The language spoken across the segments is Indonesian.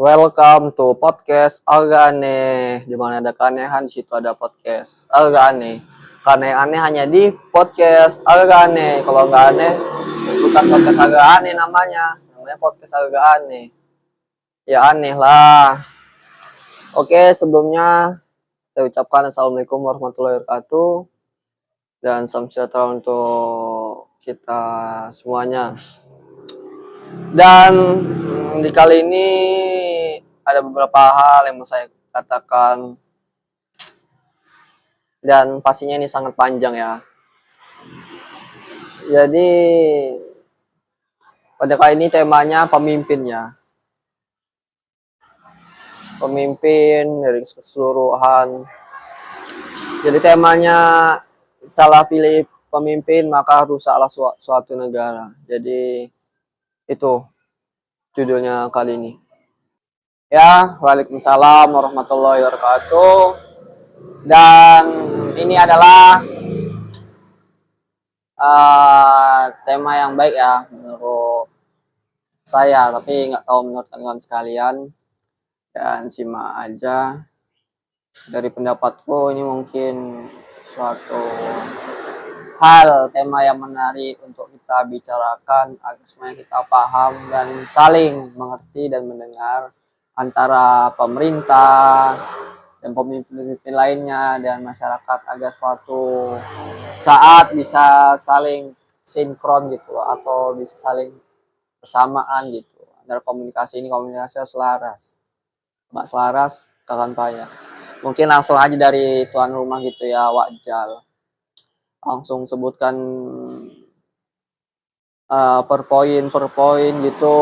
Welcome to podcast Agak Aneh. Di mana ada keanehan, di situ ada podcast Agak Aneh. Karena yang aneh hanya di podcast Agak Aneh. Kalau nggak aneh, bukan podcast Agak Aneh namanya. Namanya podcast Agak Aneh. Ya aneh lah. Oke, sebelumnya saya ucapkan Assalamualaikum warahmatullahi wabarakatuh. Dan salam sejahtera untuk kita semuanya. Dan di kali ini ada beberapa hal yang mau saya katakan dan pastinya ini sangat panjang ya. Jadi pada kali ini temanya pemimpinnya. Pemimpin dari keseluruhan. Jadi temanya salah pilih pemimpin maka rusaklah suatu negara. Jadi itu judulnya kali ini. Ya, waalaikumsalam warahmatullahi wabarakatuh. Dan ini adalah tema yang baik ya menurut saya, tapi nggak tahu menurut kalian sekalian. Dan simak aja dari pendapatku, ini mungkin suatu hal tema yang menarik untuk kita bicarakan agar semuanya kita paham dan saling mengerti dan mendengar antara pemerintah dan pemimpin-pemimpin lainnya dan masyarakat agar suatu saat bisa saling sinkron gitu atau bisa saling bersamaan gitu. Antara komunikasi ini komunikasi selaras. Nggak selaras kawan payah. Mungkin langsung aja dari tuan rumah gitu ya, Wajal. Langsung sebutkan per poin gitu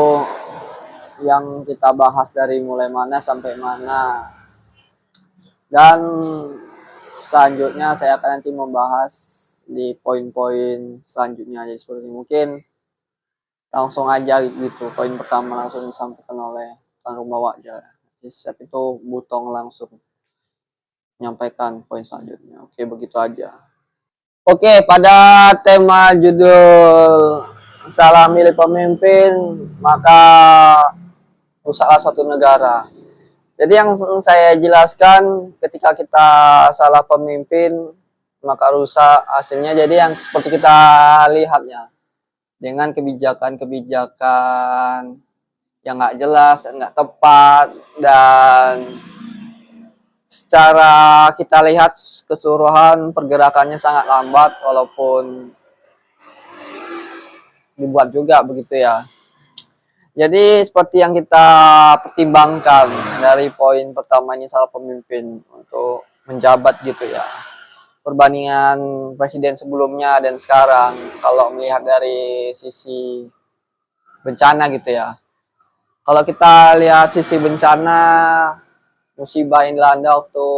yang kita bahas dari mulai mana sampai mana. Dan selanjutnya saya akan nanti membahas di poin-poin selanjutnya. Jadi seperti mungkin langsung aja gitu. Poin pertama langsung disampaikan oleh tuan rumah Wajal. Siap itu Butong langsung menyampaikan poin selanjutnya. Oke, begitu aja. Oke, pada tema judul salah milih pemimpin maka rusaklah suatu negara. Jadi yang saya jelaskan ketika kita salah pemimpin maka rusak hasilnya. Jadi yang seperti kita lihatnya dengan kebijakan-kebijakan yang nggak jelas dan nggak tepat, dan secara kita lihat keseluruhan pergerakannya sangat lambat walaupun dibuat juga begitu ya. Jadi seperti yang kita pertimbangkan dari poin pertama ini salah pemimpin untuk menjabat gitu ya. Perbandingan presiden sebelumnya dan sekarang kalau melihat dari sisi bencana gitu ya. Kalau kita lihat sisi bencana musibah yang dilanda waktu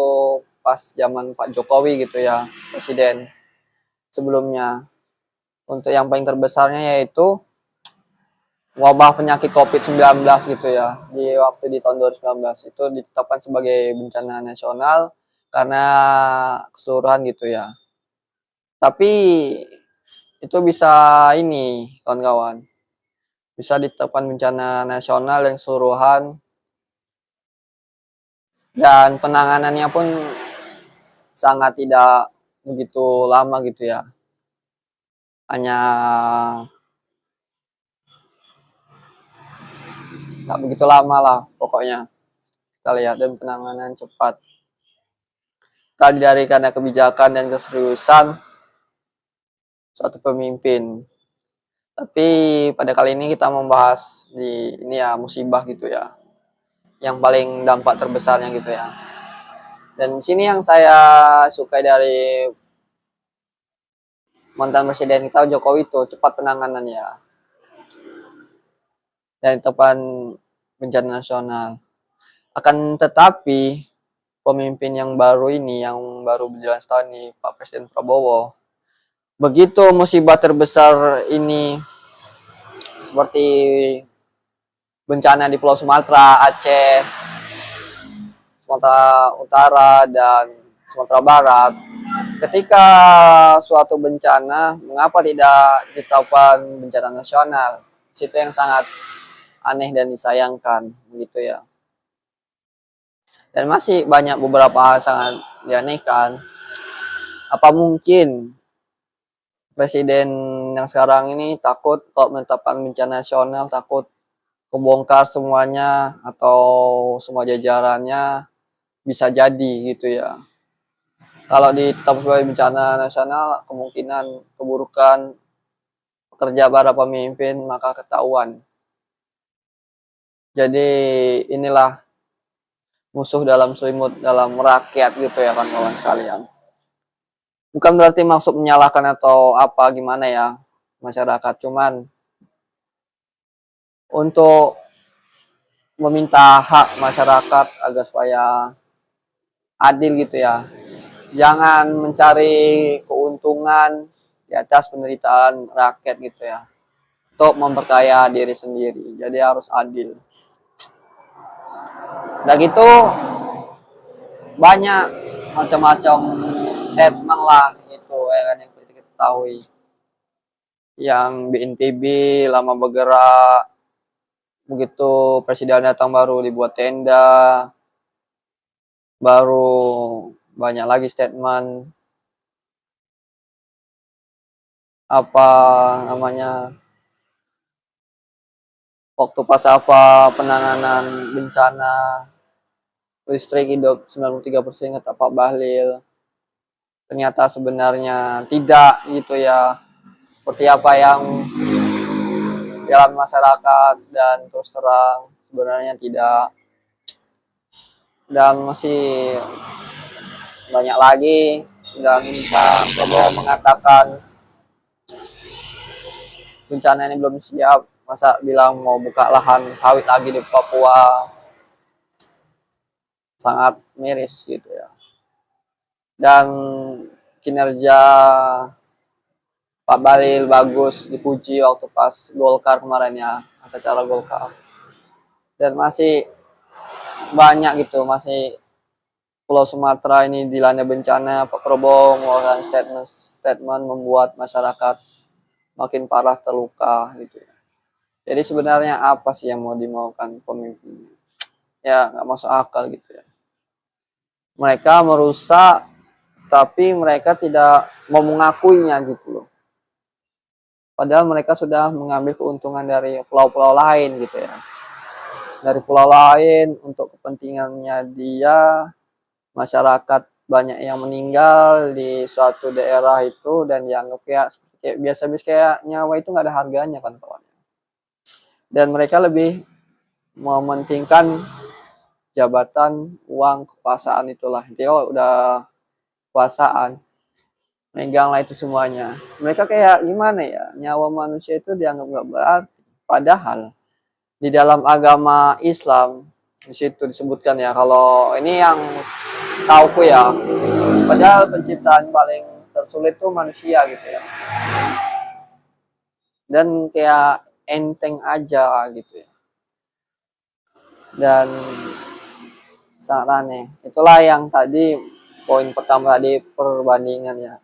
pas zaman Pak Jokowi gitu ya, presiden sebelumnya. Untuk yang paling terbesarnya yaitu wabah penyakit COVID-19 gitu ya. Di waktu di tahun 2019 itu ditetapkan sebagai bencana nasional karena keseluruhan gitu ya. Tapi itu bisa ini kawan-kawan. Bisa ditetapkan bencana nasional yang keseluruhan dan penanganannya pun sangat tidak begitu lama gitu ya. Hanya nggak begitu lama lah pokoknya kita lihat, dan penanganan cepat tadi dari karena kebijakan dan keseriusan suatu pemimpin. Tapi pada kali ini kita membahas di ini ya, musibah gitu ya, yang paling dampak terbesarnya gitu ya. Dan di sini yang saya sukai dari mantan presiden kita Jokowi itu cepat penanganannya dan tepan bencana nasional. Akan tetapi pemimpin yang baru ini, yang baru berjalan setahun ini, Pak Presiden Prabowo, begitu musibah terbesar ini seperti bencana di Pulau Sumatera, Aceh, Sumatera Utara, dan Sumatera Barat, ketika suatu bencana, mengapa tidak ditetapkan bencana nasional? Situ yang sangat aneh dan disayangkan, begitu ya. Dan masih banyak beberapa hal sangat dianehkan. Apa mungkin presiden yang sekarang ini takut kalau menetapkan bencana nasional, takut kebongkar semuanya atau semua jajarannya, bisa jadi gitu ya. Kalau ditetapkan sebagai bencana nasional, kemungkinan keburukan kerja para pemimpin maka ketahuan. Jadi inilah musuh dalam selimut dalam rakyat gitu ya kawan-kawan sekalian. Bukan berarti maksud menyalahkan atau apa gimana ya masyarakat, cuman untuk meminta hak masyarakat agar supaya adil gitu ya. Jangan mencari keuntungan di atas penderitaan rakyat gitu ya. Untuk memperkaya diri sendiri. Jadi harus adil. Udah gitu banyak macam-macam statement lah gitu ya kan yang kita ketahui. Yang BNPB lama bergerak, begitu presiden datang baru dibuat tenda, baru banyak lagi statement apa namanya waktu pas apa penanganan bencana listrik hidup 93% kata Pak Bahlil. Ternyata sebenarnya tidak gitu ya. Seperti apa yang dalam masyarakat dan terus terang sebenarnya tidak. Dan masih banyak lagi dan Pak Prabowo mengatakan bencana ini belum siap. Masa bilang mau buka lahan sawit lagi di Papua, sangat miris gitu ya. Dan kinerja Pak Bahlil bagus, dipuji waktu pas Golkar kemarin ya, acara Golkar. Dan masih banyak gitu, masih Pulau Sumatera ini dilanda bencana. Pak Prabowo mengeluarkan statement membuat masyarakat makin parah terluka gitu. Jadi sebenarnya apa sih yang mau dimaukan pemimpin? Ya nggak masuk akal gitu ya. Mereka merusak, tapi mereka tidak mau mengakuinya gitu loh. Padahal mereka sudah mengambil keuntungan dari pulau-pulau lain gitu ya. Dari pulau lain untuk kepentingannya dia, masyarakat banyak yang meninggal di suatu daerah itu dan dianggap kayak biasa-biasa kayak nyawa itu nggak ada harganya kan kawan. Dan mereka lebih mementingkan jabatan, uang, kekuasaan itulah. Jadi kalau udah kekuasaan, meganglah itu semuanya. Mereka kayak gimana ya, nyawa manusia itu dianggap nggak berarti. Padahal di dalam agama Islam di situ disebutkan ya, kalau ini yang tauku ya, padahal penciptaan paling tersulit tuh manusia gitu ya. Dan kayak enteng aja gitu ya. Dan sangat aneh. Itulah yang tadi poin pertama tadi, perbandingan ya.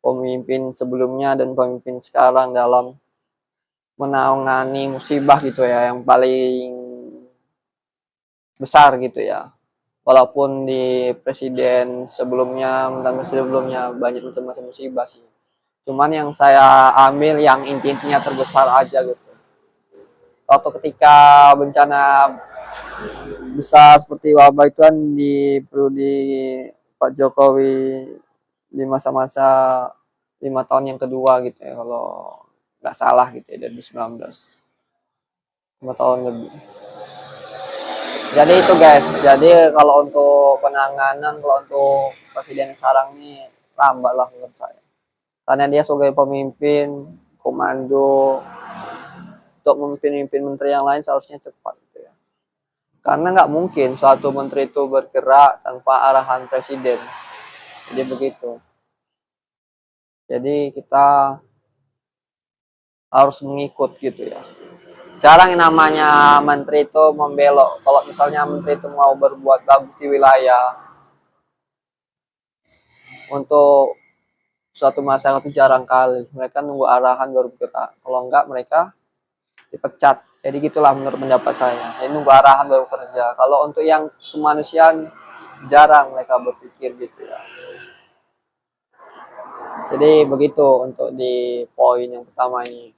Pemimpin sebelumnya dan pemimpin sekarang dalam menangani musibah gitu ya, yang paling besar gitu ya. Walaupun di presiden sebelumnya, mantan presiden sebelumnya banyak macam-macam musibah sih. Cuman yang saya ambil yang inti-intinya terbesar aja gitu. Waktu ketika bencana besar seperti wabah itu kan perlu di Pak Jokowi di masa-masa 5 tahun yang kedua gitu ya, kalau nggak salah gitu ya, dari 2019, 5 tahun lebih. Jadi itu guys, jadi kalau untuk penanganan, kalau untuk presiden sekarang ini lambat lah menurut saya, karena dia sebagai pemimpin komando untuk memimpin menteri yang lain seharusnya cepat gitu ya, karena nggak mungkin suatu menteri itu bergerak tanpa arahan presiden. Jadi begitu. Jadi kita harus mengikut gitu ya. Jarang yang namanya menteri itu membelok. Kalau misalnya menteri itu mau berbuat bagus di wilayah untuk suatu masyarakat itu jarang kali. Mereka nunggu arahan baru bergerak. Kalau enggak mereka dipecat. Jadi gitulah menurut pendapat saya. Jadi nunggu arahan baru kerja. Kalau untuk yang kemanusiaan jarang mereka berpikir gitu ya. Jadi begitu untuk di poin yang pertama ini.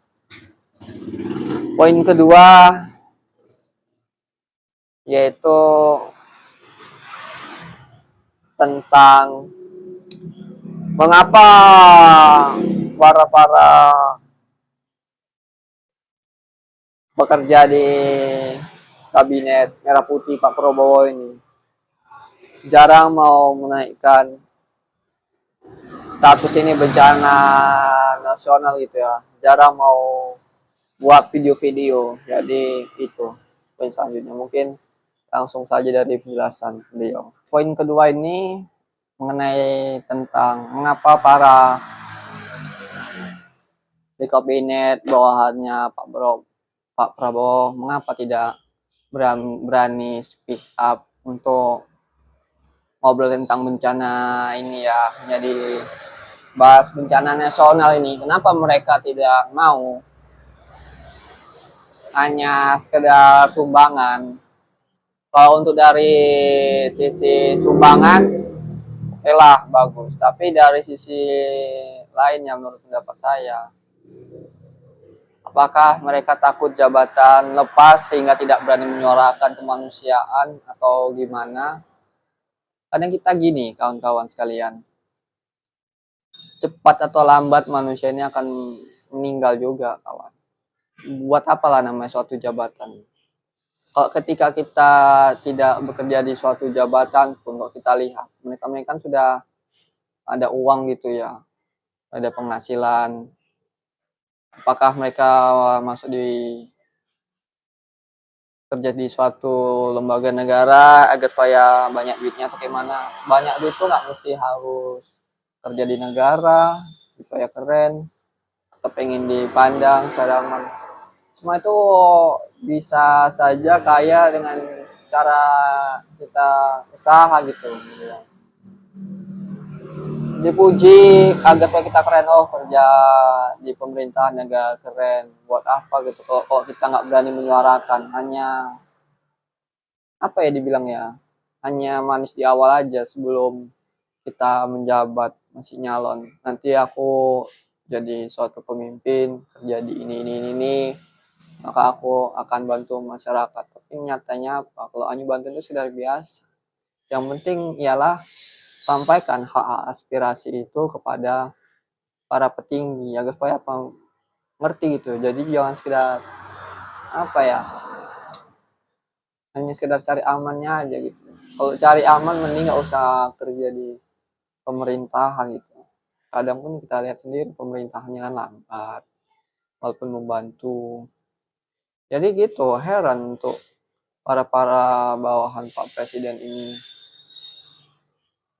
Poin kedua yaitu tentang mengapa para bekerja di kabinet merah putih Pak Prabowo ini jarang mau menaikkan status ini bencana nasional gitu ya, jarang mau buat video-video. Jadi itu poin selanjutnya, mungkin langsung saja dari penjelasan beliau. Poin kedua ini mengenai tentang mengapa para di kabinet bawahannya Pak Prabowo mengapa tidak berani speak up untuk ngobrol tentang bencana ini ya, jadi bahas bencana nasional ini. Kenapa mereka tidak mau hanya sekedar sumbangan? Kalau untuk dari sisi sumbangan, oke lah, bagus. Tapi dari sisi lainnya menurut pendapat saya, apakah mereka takut jabatan lepas sehingga tidak berani menyuarakan kemanusiaan atau gimana? Kadang kita gini, kawan-kawan sekalian, cepat atau lambat manusia ini akan meninggal juga, kawan. Buat apalah namanya suatu jabatan? Kalau ketika kita tidak bekerja di suatu jabatan pun, kalau kita lihat mereka kan sudah ada uang gitu ya, ada penghasilan. Apakah mereka masuk di kerja di suatu lembaga negara agar supaya banyak duitnya atau gimana? Banyak duit tuh nggak mesti harus kerja di negara supaya keren atau pengen dipandang secara aman. Semua itu bisa saja kaya dengan cara kita usaha gitu. Dipuji agar supaya kita keren, oh kerja di pemerintahan agak keren, buat apa gitu kalau kita nggak berani menyuarakan, hanya apa ya dibilang ya, hanya manis di awal aja sebelum kita menjabat, masih nyalon, nanti aku jadi suatu pemimpin kerja di ini, maka aku akan bantu masyarakat. Tapi nyatanya apa? Kalau hanya bantu itu sekedar biasa. Yang penting ialah sampaikan hak aspirasi itu kepada para petinggi agar supaya apa, ngerti gitu. Jadi jangan sekedar apa ya, hanya sekedar cari amannya aja gitu. Kalau cari aman mending nggak usah kerja di pemerintahan gitu. Kadang pun kita lihat sendiri pemerintahannya kan lambat walaupun membantu. Jadi gitu, heran untuk para bawahan Pak Presiden ini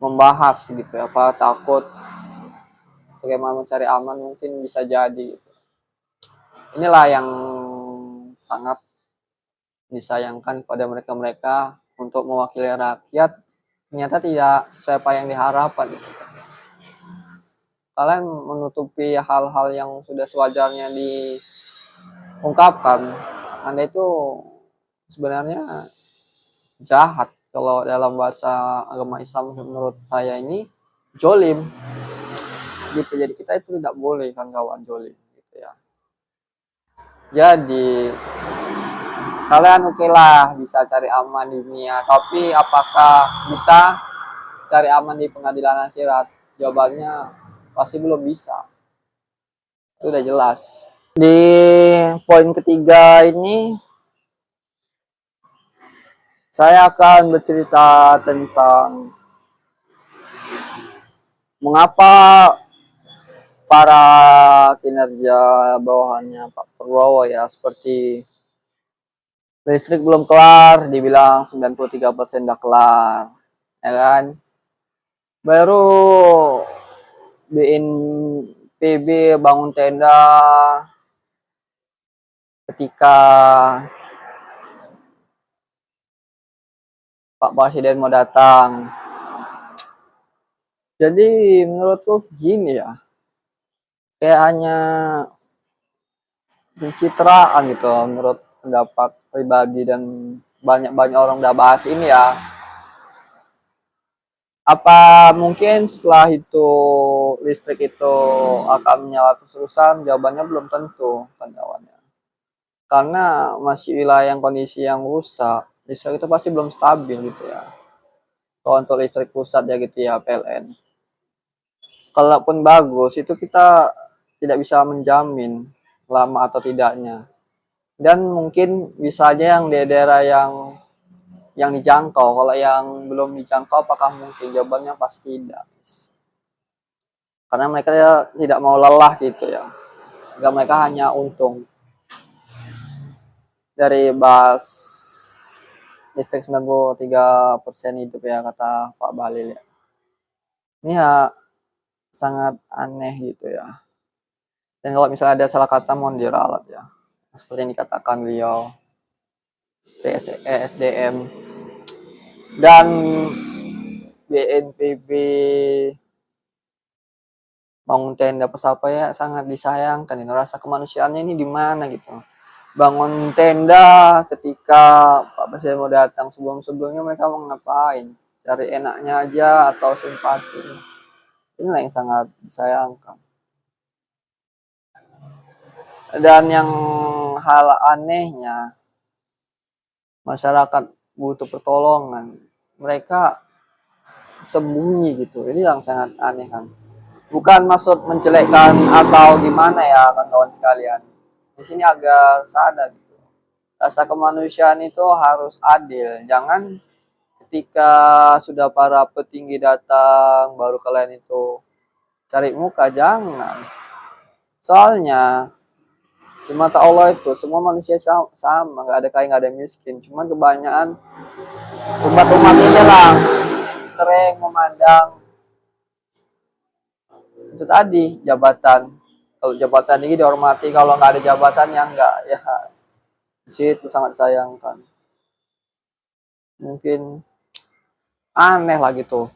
membahas gitu ya, apa takut bagaimana mencari aman, mungkin bisa jadi gitu. Inilah yang sangat disayangkan pada mereka untuk mewakili rakyat ternyata tidak sesuai apa yang diharapkan gitu. Kalian menutupi hal-hal yang sudah sewajarnya diungkapkan. Anda itu sebenarnya jahat. Kalau dalam bahasa agama Islam menurut saya ini jolim gitu. Jadi kita itu tidak boleh kan kawan jolim gitu ya. Jadi kalian oke lah bisa cari aman di dunia, tapi apakah bisa cari aman di pengadilan akhirat? Jawabannya pasti belum bisa. Itu udah jelas. Di poin ketiga ini saya akan bercerita tentang mengapa para kinerja bawahannya Pak Prabowo ya, seperti listrik belum kelar, dibilang 93% udah kelar, ya kan? Baru BNPB bangun tenda ketika Pak Presiden mau datang. Jadi menurutku gini ya, kayak hanya pencitraan gitu menurut pendapat pribadi, dan banyak orang udah bahas ini ya. Apa mungkin setelah itu listrik itu akan menyala terus-terusan? Jawabannya belum tentu, kawannya. Karena masih wilayah yang kondisi yang rusak, listrik itu pasti belum stabil gitu ya. Kalau untuk listrik pusat ya gitu ya, PLN. Kalaupun bagus, itu kita tidak bisa menjamin lama atau tidaknya. Dan mungkin bisa aja yang di daerah yang dijangkau. Kalau yang belum dijangkau, apakah mungkin? Jawabannya pasti tidak. Karena mereka tidak mau lelah gitu ya. Agar mereka hanya untung dari bas listrik 93% hidup ya, kata Pak Balil ya. Ini ya sangat aneh gitu ya. Dan kalau misalnya ada salah kata mohon diralat ya. Seperti yang dikatakan beliau ESDM dan BNPB bangun tenda pesapaya sangat disayangkan. Ini rasa kemanusiaannya ini di mana gitu. Bangun tenda ketika Pak Presiden mau datang, sebelumnya mereka mau ngapain? Cari enaknya aja atau simpati. Inilah yang sangat disayangkan. Dan yang hal anehnya, masyarakat butuh pertolongan, mereka sembunyi gitu. Ini yang sangat aneh kan. Bukan maksud menjelekkan atau gimana ya kawan-kawan sekalian. Di sini agak sadar gitu. Rasa kemanusiaan itu harus adil. Jangan ketika sudah para petinggi datang baru kalian itu cari muka, jangan. Soalnya di mata Allah itu semua manusia sama, nggak ada kaya nggak ada miskin. Cuman kebanyakan umat-umat ini lah sering memandang itu tadi jabatan. Kalau jabatan ini dihormati, kalau nggak ada jabatan ya enggak ya. Di situ sangat sayangkan. Mungkin aneh lah gitu.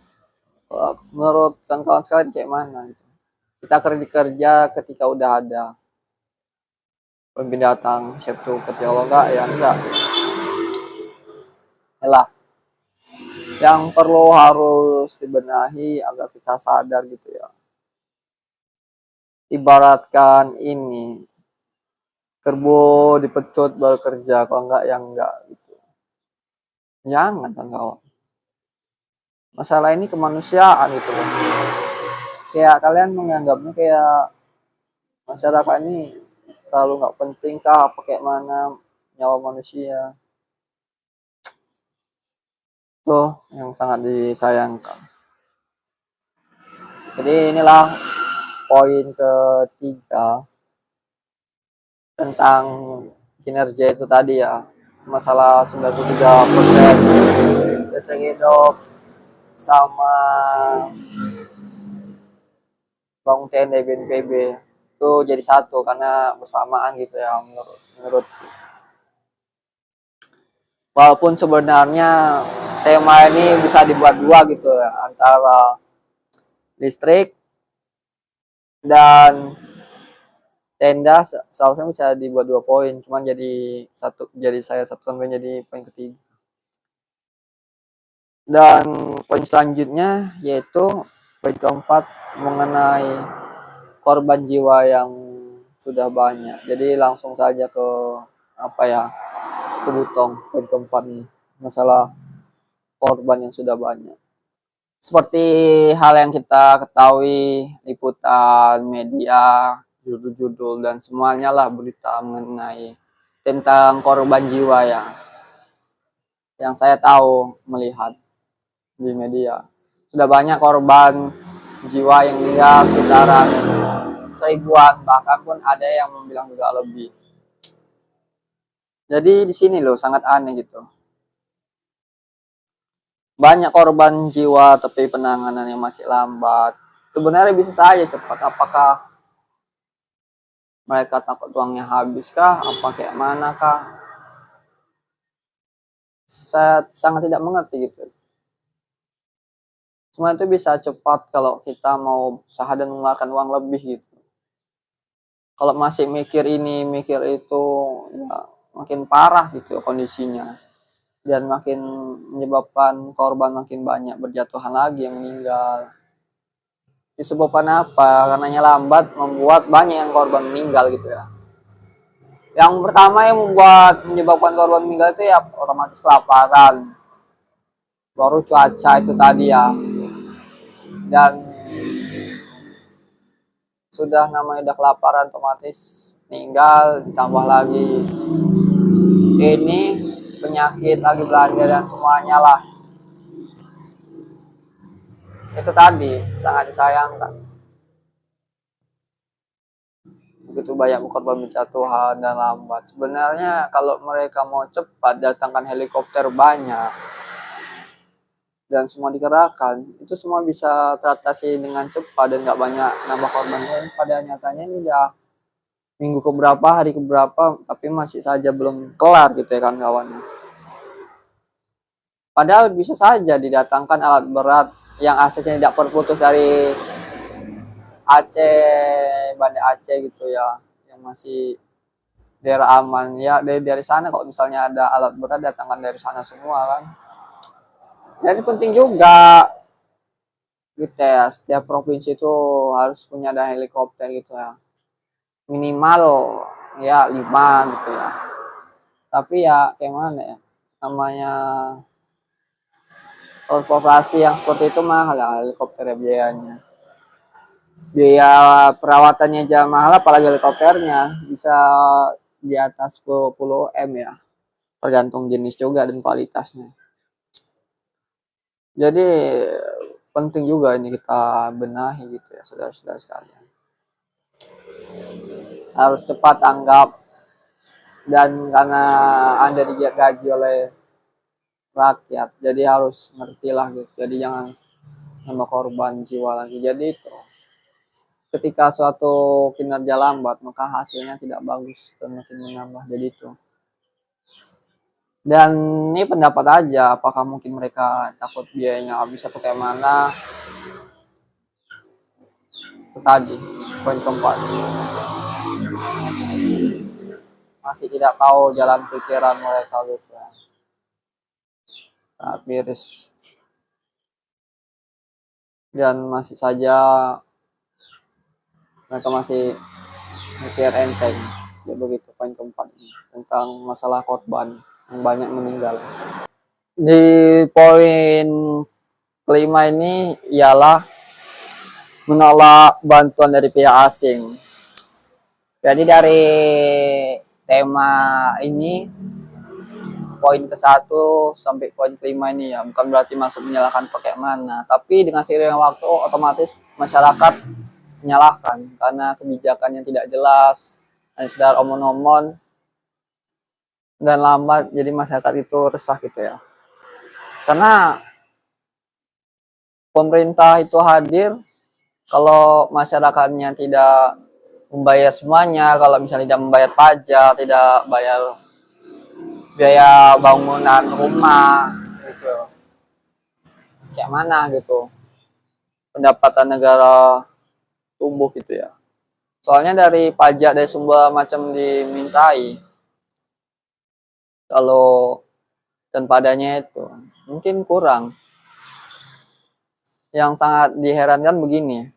Menurut kawan-kawan sekalian kayak mana gitu. Kita kerja ketika udah ada pemimpin datang, siap tuh kerja, kalau enggak ya enggak. Yalah, yang perlu harus dibenahi agar kita sadar gitu ya. Ibaratkan ini kerbo dipecut baru kerja, kalau enggak ya enggak gitu. Jangan kan kawan. Masalah ini kemanusiaan itu loh. Kayak kalian menganggapnya kayak masyarakat ini terlalu nggak penting kah apa kayak mana nyawa manusia. Tuh yang sangat disayangkan. Jadi inilah poin ketiga tentang kinerja itu tadi ya. Masalah 93% listrik hidup sama bangun tenda BNPB itu jadi satu karena bersamaan gitu ya menurut walaupun sebenarnya tema ini bisa dibuat dua gitu ya, antara listrik dan tenda seharusnya bisa dibuat 2 poin, cuman jadi saya satukan menjadi poin ketiga. Dan poin selanjutnya yaitu poin keempat mengenai korban jiwa yang sudah banyak. Jadi langsung saja ke apa ya, ke butong poin keempat nih, masalah korban yang sudah banyak. Seperti hal yang kita ketahui, liputan media, judul-judul dan semuanya lah berita mengenai tentang korban jiwa ya. Yang saya tahu melihat di media. Sudah banyak korban jiwa yang meninggal sekitaran 1000-an, bahkan pun ada yang bilang juga lebih. Jadi di sini loh sangat aneh gitu. Banyak korban jiwa tapi penanganannya masih lambat. Sebenarnya bisa saja cepat. Apakah mereka takut uangnya habis kah? Apa kayak mana kah? Saya sangat tidak mengerti gitu. Semua itu bisa cepat kalau kita mau usaha dan mengeluarkan uang lebih gitu. Kalau masih mikir ini, mikir itu, ya makin parah gitu kondisinya. dan makin menyebabkan korban makin banyak berjatuhan lagi yang meninggal. Disebabkan apa? Karenanya lambat membuat banyak yang korban meninggal gitu ya. Yang pertama yang menyebabkan korban meninggal itu ya otomatis kelaparan. Baru cuaca itu tadi ya. Dan sudah namanya udah kelaparan otomatis meninggal, ditambah lagi ini penyakit lagi belanja dan semuanya lah. Itu tadi sangat disayangkan. Begitu banyak korban berjatuhan dan lambat. Sebenarnya kalau mereka mau cepat datangkan helikopter banyak dan semua dikerahkan, itu semua bisa teratasi dengan cepat dan nggak banyak nambah korban. Dan pada nyatanya ini udah minggu keberapa, hari keberapa, tapi masih saja belum kelar gitu ya kawan-kawannya. Padahal bisa saja didatangkan alat berat yang aksesnya tidak terputus dari Aceh, Banda Aceh gitu ya, yang masih daerah aman ya. Dari sana kalau misalnya ada alat berat datangkan dari sana semua kan. Jadi penting juga gitu ya, setiap provinsi itu harus punya ada helikopter gitu ya, minimal ya 5 gitu ya. Tapi ya kayak mana ya, namanya transportasi yang seperti itu mahal ya helikopter ya biayanya. Biaya perawatannya aja mahal, apalagi helikopternya bisa di atas 10 M ya, tergantung jenis juga dan kualitasnya. Jadi penting juga ini kita benahi gitu ya saudara-saudara sekalian. Harus cepat tanggap, dan karena Anda digaji oleh rakyat, jadi harus ngerti lah gitu. Jadi jangan nambah korban jiwa lagi. Jadi itu ketika suatu kinerja lambat maka hasilnya tidak bagus dan makin menambah. Jadi itu. Dan ini pendapat aja, apakah mungkin mereka takut biayanya habis atau kayak mana? Itu tadi poin keempat. Masih tidak tahu jalan pikiran mereka gitu ya. Sangat miris. Dan masih saja mereka masih mikir enteng. Ya begitu poin keempat ini, tentang masalah korban yang banyak meninggal. Di poin kelima ini ialah menolak bantuan dari pihak asing. Jadi dari tema ini poin ke-1 sampai poin kelima ini ya bukan berarti masuk menyalahkan pakai mana, tapi dengan seiring waktu otomatis masyarakat menyalahkan karena kebijakan yang tidak jelas, hanya sekedar omong-omong dan lambat, jadi masyarakat itu resah gitu ya. Karena pemerintah itu hadir kalau masyarakatnya tidak membayar semuanya, kalau misalnya tidak membayar pajak, tidak bayar biaya bangunan rumah gitu, kayak mana gitu pendapatan negara tumbuh gitu ya. Soalnya dari pajak dari semua macam dimintai, kalau dan padanya itu mungkin kurang. Yang sangat diherankan begini,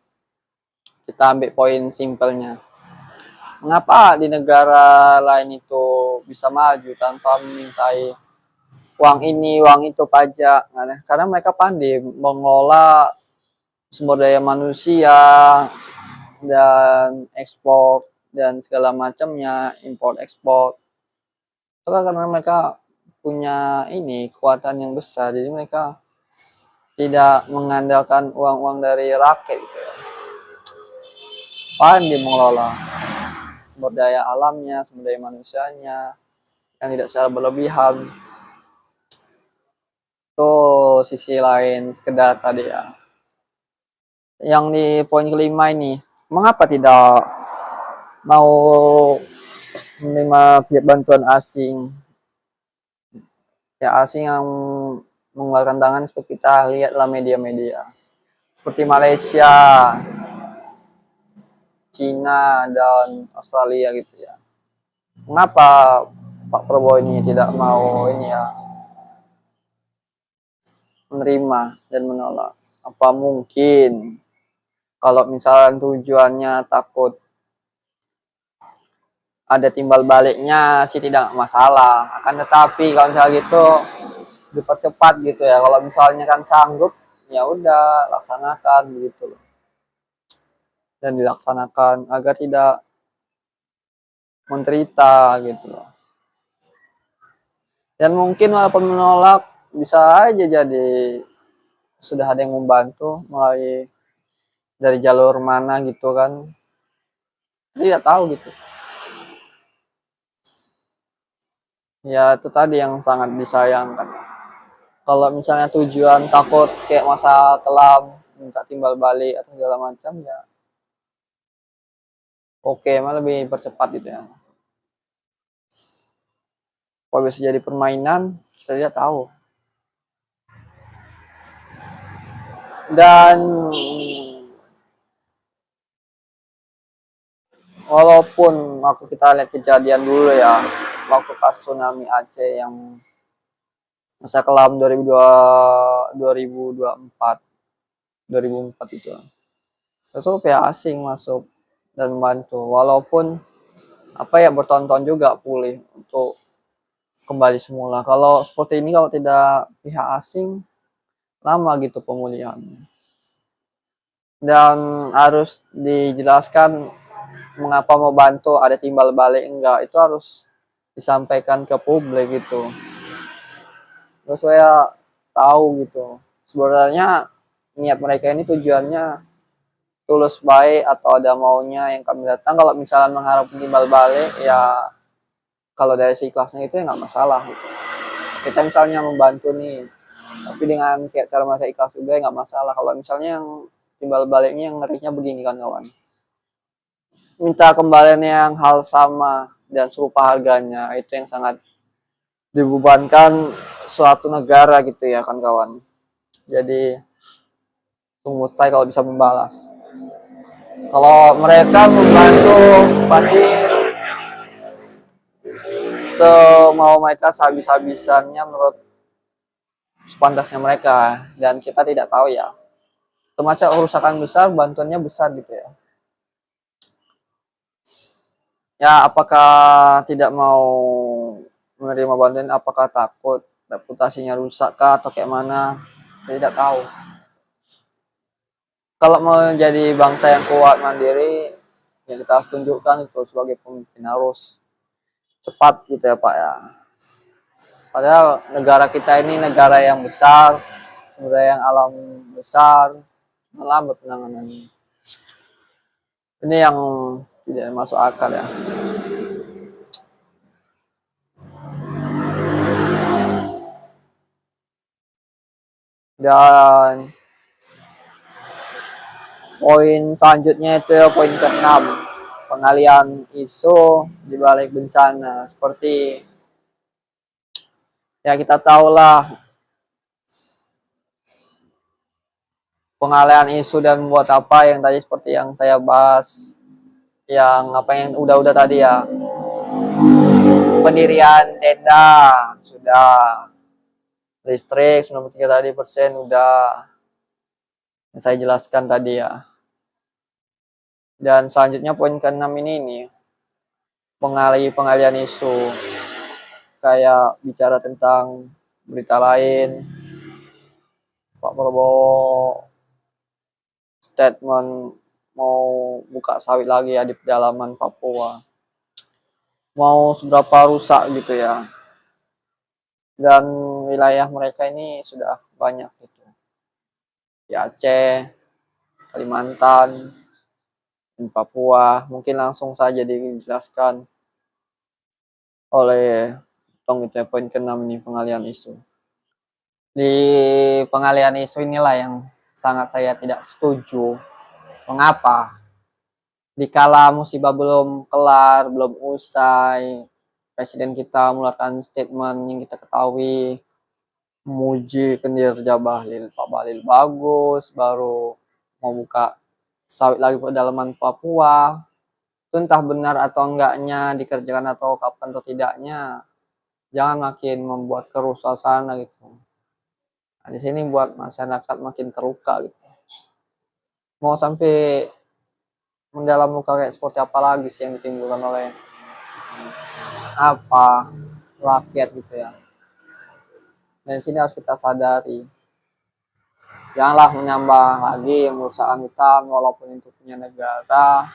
kita ambil poin simpelnya. Mengapa di negara lain itu bisa maju tanpa memintai uang ini, uang itu, pajak? Nah, karena mereka pandai mengelola sumber daya manusia dan ekspor dan segala macamnya, import ekspor. Karena mereka punya ini kekuatan yang besar, jadi mereka tidak mengandalkan uang-uang dari rakyat gitu ya. Pandai mengelola sumber daya alamnya, sumber daya manusianya yang tidak secara berlebihan. Itu sisi lain sekedar tadi ya. Yang di poin kelima ini, mengapa tidak mau menerima bantuan asing? Ya asing yang mengeluarkan tangan seperti kita lihatlah media-media. Seperti Malaysia, Cina, dan Australia gitu ya. Mengapa Pak Prabowo ini tidak mau ini ya menerima dan menolak. Apa mungkin kalau misalnya tujuannya takut ada timbal baliknya sih tidak masalah. Akan tetapi kalau misalnya gitu dipercepat gitu ya. Kalau misalnya kan sanggup, ya udah laksanakan gitu loh. Dan dilaksanakan agar tidak menderita gitu loh. Dan mungkin walaupun menolak bisa aja jadi sudah ada yang membantu melalui dari jalur mana gitu kan. Tidak tahu gitu. Ya itu tadi yang sangat disayangkan. Kalau misalnya tujuan takut kayak masa kelam, minta timbal balik atau segala macam ya oke, malah lebih percepat gitu ya. Kalau bisa jadi permainan, kita tidak tahu. Dan walaupun waktu kita lihat kejadian dulu ya, waktu pas tsunami Aceh yang masa kelam 2004 itu. Itu pihak asing masuk dan membantu. Walaupun apa ya bertonton juga pulih untuk kembali semula. Kalau seperti ini kalau tidak pihak asing lama gitu pemulihannya. Dan harus dijelaskan mengapa mau bantu ada timbal balik enggak itu harus disampaikan ke publik gitu. Terus saya tahu gitu. Sebenarnya niat mereka ini tujuannya tulus baik atau ada maunya yang kami datang. Kalau misalnya mengharap timbal balik ya kalau dari si kelasnya itu ya nggak masalah gitu. Kita misalnya membantu nih tapi dengan kayak cara mereka ikhlas juga ya nggak masalah. Kalau misalnya yang timbal baliknya yang ngerinya begini kan kawan, minta kembalian yang hal sama dan serupa harganya itu yang sangat dibebankan suatu negara gitu ya kan kawan. Jadi tunggu saya kalau bisa membalas. Kalau mereka membantu pasti semau mereka sehabis-habisannya menurut sepantasnya mereka dan kita tidak tahu ya. Termasuk kerusakan besar, bantuannya besar gitu ya. Ya apakah tidak mau menerima bantuan, apakah takut reputasinya rusak kah atau kayak mana? Saya tidak tahu. Kalau mau jadi bangsa yang kuat mandiri, ya kita harus tunjukkan itu sebagai pemimpin harus cepat gitu ya Pak ya. Padahal negara kita ini negara yang besar, sumber daya yang alam besar, melambat penanganannya. Ini yang tidak masuk akal ya. Dan poin selanjutnya itu ya poin ke-6, pengalian isu di balik bencana. Seperti ya kita tahulah pengalian isu dan membuat apa yang tadi seperti yang saya bahas, yang apa yang udah tadi ya, pendirian tenda sudah, listrik 93 tadi persen udah yang saya jelaskan tadi ya. Dan selanjutnya poin ke-6 ini nih, pengalian isu kayak bicara tentang berita lain. Pak Prabowo statement mau buka sawit lagi ya di pedalaman Papua. Mau seberapa rusak gitu ya. Dan wilayah mereka ini sudah banyak gitu. Di Aceh, Kalimantan, dan Papua. Mungkin langsung saja dijelaskan oleh Tong itu ya, poin ke-6 ini pengalian isu. Di pengalian isu inilah yang sangat saya tidak setuju. Mengapa? Dikala musibah belum kelar, belum usai, presiden kita mengeluarkan statement yang kita ketahui memuji kinerja Bahlil. Pak Bahlil bagus, baru mau buka sawit lagi pedalaman Papua. Itu entah benar atau enggaknya dikerjakan atau kapan atau tidaknya, jangan makin membuat keruh suasana gitu. Nah, di sini buat masyarakat makin terluka gitu. Mau sampai mendalam luka kayak seperti apa lagi sih yang ditimbulkan oleh apa rakyat gitu ya. Dan di sini harus kita sadari, janganlah menambah lagi merusak hutan walaupun itu punya negara.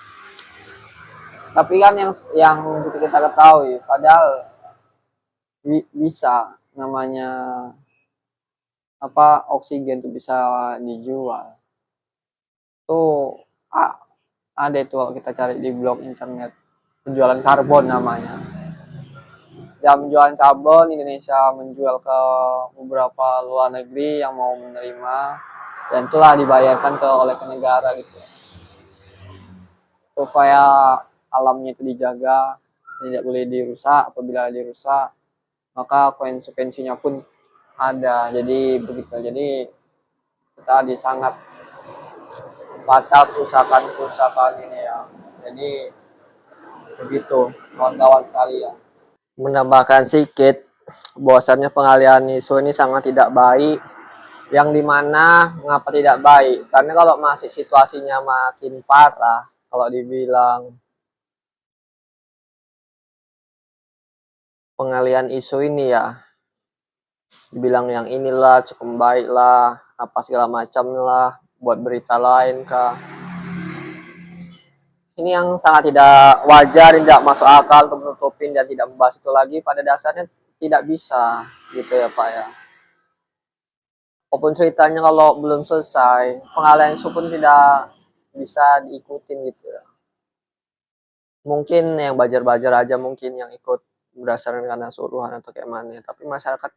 Tapi kan yang kita ketahui, padahal bisa namanya apa oksigen itu bisa dijual. Tuh ada itu kalau kita cari di blog internet, penjualan karbon namanya. Ya menjual karbon, Indonesia menjual ke beberapa luar negeri yang mau menerima, dan itulah dibayarkan oleh ke negara gitu, supaya alamnya itu dijaga, tidak boleh dirusak. Apabila dirusak maka konsekuensinya pun ada. Jadi begitu. Jadi kita sangat fatal kerusakan ini ya. Jadi begitu kawan-kawan sekalian. Menambahkan sedikit, bahwasannya pengalihan isu ini sangat tidak baik. Yang dimana mengapa tidak baik? Karena kalau masih situasinya makin parah, kalau dibilang pengalihan isu ini ya, dibilang yang inilah cukup baik lah, apa segala macam lah, buat berita lain kah. Ini yang sangat tidak wajar, tidak masuk akal untuk menutupin dan tidak membahas itu lagi. Pada dasarnya tidak bisa gitu ya Pak ya. Walaupun ceritanya kalau belum selesai, pengalihan isu pun tidak bisa diikutin gitu ya. Mungkin yang bajar-bajar aja mungkin yang ikut berdasarkan karena suruhan atau kayak mana. Tapi masyarakat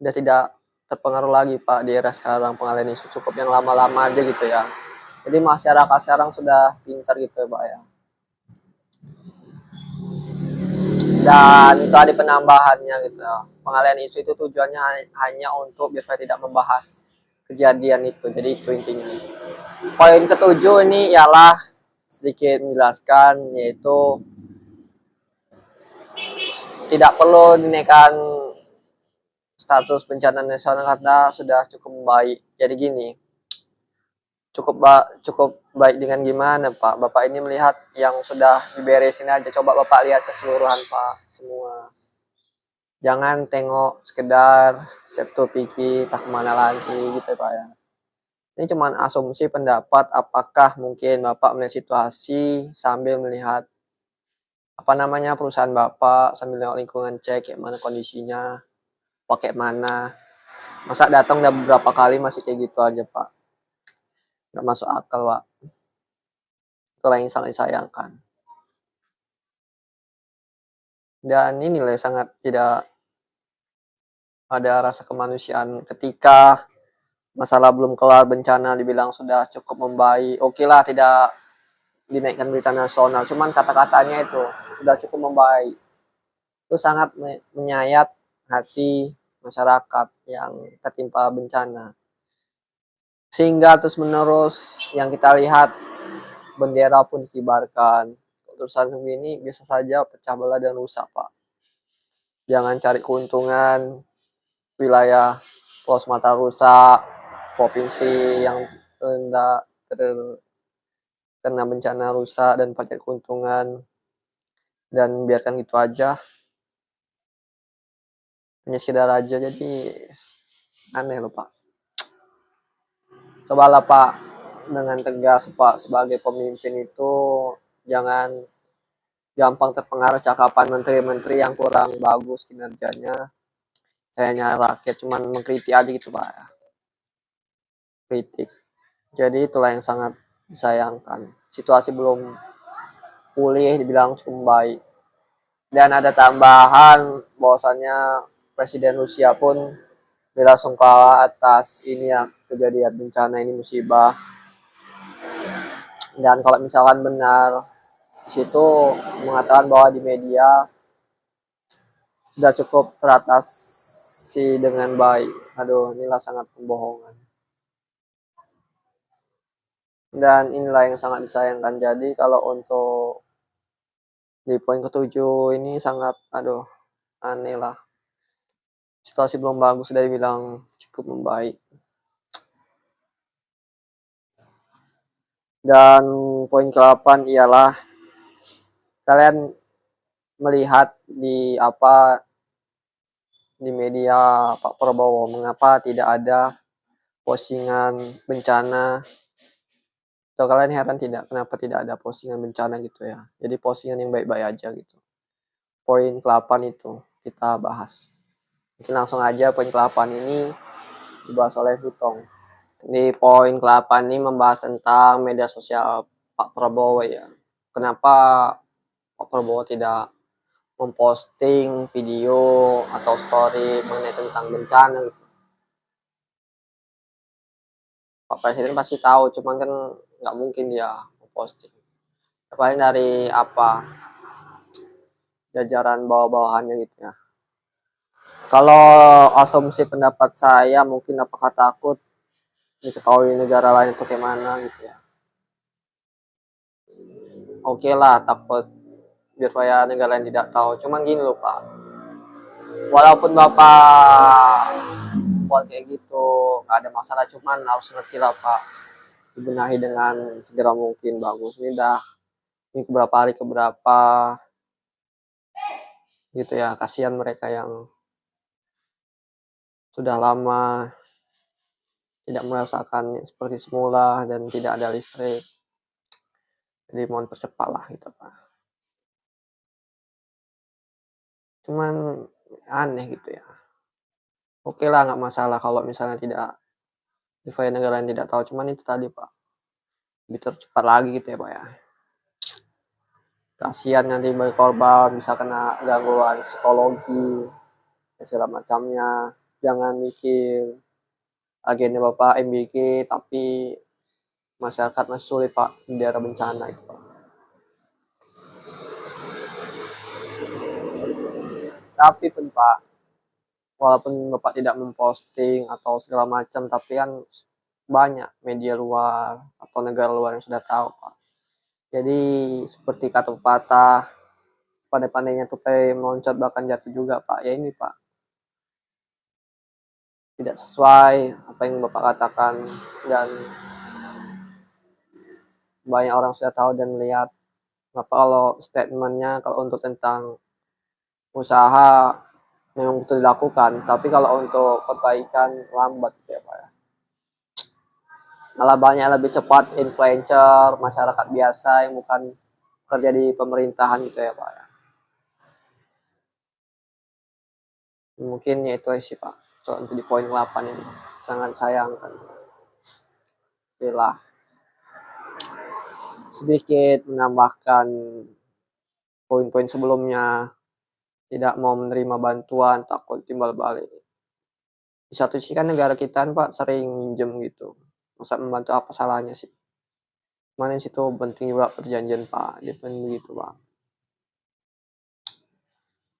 udah tidak terpengaruh lagi Pak di era sekarang. Pengalihan isu cukup yang lama-lama aja gitu ya. Jadi masyarakat sekarang sudah pintar gitu ya Pak ya. Dan itu ada penambahannya gitu ya. Pengalihan isu itu tujuannya hanya untuk biar tidak membahas kejadian itu. Jadi itu intinya. Poin ketujuh ini ialah sedikit menjelaskan, yaitu tidak perlu dinaikkan status bencana nasional karena sudah cukup baik. Jadi gini, cukup baik dengan gimana Pak? Bapak ini melihat yang sudah diberesin aja. Coba Bapak lihat keseluruhan Pak semua. Jangan tengok sekedar septo piki tak kemana lagi gitu Pak ya. Ini cuma asumsi pendapat, apakah mungkin Bapak melihat situasi sambil melihat apa namanya perusahaan Bapak, sambil lihat lingkungan, cek kayak mana kondisinya, pakai mana. Masa datang udah beberapa kali masih kayak gitu aja Pak. Nggak masuk akal Pak. Itulah yang sangat disayangkan. Dan inilah sangat tidak ada rasa kemanusiaan ketika masalah belum kelar, bencana dibilang sudah cukup membaik. Oke lah tidak dinaikkan berita nasional, cuman kata-katanya itu sudah cukup membaik. Itu sangat menyayat hati masyarakat yang tertimpa bencana. Sehingga terus menerus yang kita lihat bendera pun dikibarkan. Urusan begini bisa saja pecah belah dan rusak Pak. Jangan cari keuntungan wilayah Pulau Sumatera rusak, provinsi yang rendah terkena bencana rusak dan pakai keuntungan, dan biarkan gitu aja, hanya sekedar aja. Jadi aneh loh Pak. Cobalah Pak dengan tegas Pak, sebagai pemimpin itu jangan gampang terpengaruh cakapan menteri-menteri yang kurang bagus kinerjanya. Sayangnya rakyat cuman mengkritik aja gitu Pak, kritik. Jadi itulah yang sangat disayangkan. Situasi belum pulih dibilang cukup baik. Dan ada tambahan bahwasannya Presiden Rusia pun bela-sungkawa atas ini ya, kejadian bencana ini, musibah. Dan kalau misalkan benar di situ mengatakan bahwa di media sudah cukup teratasi dengan baik. Aduh, inilah sangat pembohongan. Dan inilah yang sangat disayangkan. Jadi kalau untuk di poin ketujuh ini sangat aduh aneh lah. Situasi belum bagus, sudah dibilang cukup membaik. Dan poin ke-8 ialah kalian melihat di media Pak Prabowo, mengapa tidak ada postingan bencana. Atau kalian heran tidak kenapa tidak ada postingan bencana gitu ya. Jadi postingan yang baik-baik aja gitu. Poin ke-8 itu kita bahas. Mungkin langsung aja poin ke-8 ini dibahas oleh Hutong. Di poin ke-8 ini membahas tentang media sosial Pak Prabowo ya. Kenapa Pak Prabowo tidak memposting video atau story mengenai tentang bencana gitu. Pak Presiden pasti tahu, cuman kan nggak mungkin dia memposting. Paling dari jajaran bawah-bawahannya gitu ya. Kalau asumsi pendapat saya, mungkin apakah takut diketahui negara lain itu gimana gitu ya. Oke lah, takut biar supaya negara lain tidak tahu. Cuman gini loh Pak, walaupun Bapak buat kayak gitu gak ada masalah, cuman harus ngerti lah Pak, dibenahi dengan segera mungkin. Bagus ini dah ini keberapa hari keberapa gitu ya, kasihan mereka yang sudah lama tidak merasakan seperti semula dan tidak ada listrik. Jadi mohon persepatlah gitu Pak. Cuman aneh gitu ya. Oke lah nggak masalah kalau misalnya tidak supaya negara yang tidak tahu. Cuman itu tadi Pak, lebih tercepat lagi gitu ya Pak ya. Kasihan nanti bagi korban bisa kena gangguan psikologi dan segala macamnya. Jangan mikir agenda Bapak MBK tapi masyarakat masih sulit Pak di daerah bencana itu Pak. Tapi pun Pak, walaupun Bapak tidak memposting atau segala macam, tapi kan banyak media luar atau negara luar yang sudah tahu Pak. Jadi seperti kata pepatah, pandai-pandainya tupai meloncat bahkan jatuh juga Pak. Ya ini Pak, tidak sesuai apa yang Bapak katakan dan banyak orang sudah tahu dan melihat. Bapak kalau statementnya kalau untuk tentang usaha memang betul dilakukan, tapi kalau untuk perbaikan lambat gitu ya Pak ya. Malah banyak lebih cepat influencer masyarakat biasa yang bukan kerja di pemerintahan gitu ya Pak ya. Mungkin ya itu sih Pak. So, untuk di poin 8 ini sangat sayangkan. Itulah sedikit menambahkan poin-poin sebelumnya, tidak mau menerima bantuan takut timbal balik. Di satu sisi kan negara kita kan Pak sering minjem gitu, masa membantu apa salahnya sih. Mana situ penting juga perjanjian Pak, dia begitu Pak.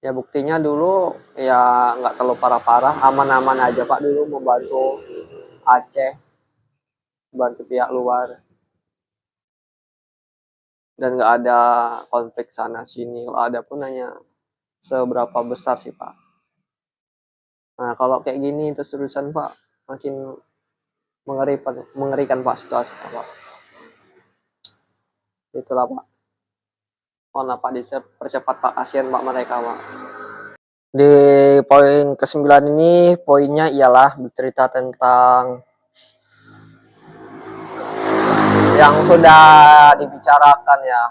Ya buktinya dulu ya nggak terlalu parah-parah, aman-aman aja Pak dulu membantu Aceh, bantu pihak luar dan nggak ada konflik sana sini. Kalau ada pun hanya seberapa besar sih Pak. Nah kalau kayak gini terus-terusan Pak makin mengerikan Pak situasi Pak. Itulah Pak. Mohon Pak dipercepat Pak, kasihan Pak mereka Pak. Di poin ke-9 ini poinnya ialah bercerita tentang yang sudah dibicarakan ya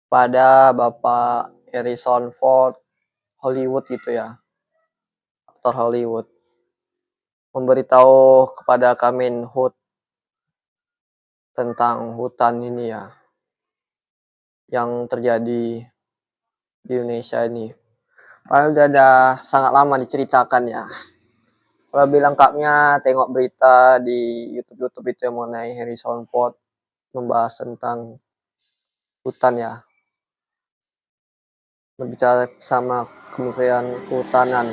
pada Bapak Harrison Ford Hollywood gitu ya, aktor Hollywood, memberitahu kepada Kemenhub tentang hutan ini ya yang terjadi di Indonesia ini. Padahal udah ada sangat lama diceritakan ya. Lebih lengkapnya tengok berita di YouTube itu yang mengenai Harrison Ford membahas tentang hutan ya, berbicara sama Kementerian Kehutanan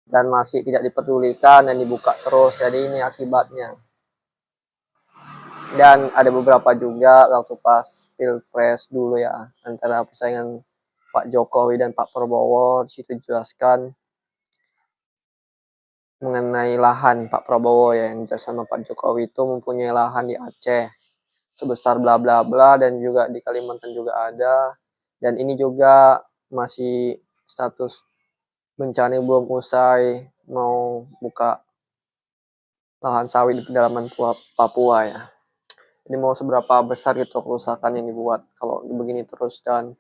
dan masih tidak dipedulikan dan dibuka terus. Jadi ini akibatnya. Dan ada beberapa juga waktu pas Pilpres dulu ya, antara persaingan Pak Jokowi dan Pak Prabowo, di situ dijelaskan mengenai lahan Pak Prabowo ya, yang jelas sama Pak Jokowi itu mempunyai lahan di Aceh sebesar bla bla bla, dan juga di Kalimantan juga ada, dan ini juga masih status bencana belum usai, mau buka lahan sawit di pedalaman Papua ya. Ini mau seberapa besar gitu kerusakan yang dibuat kalau begini terus, dan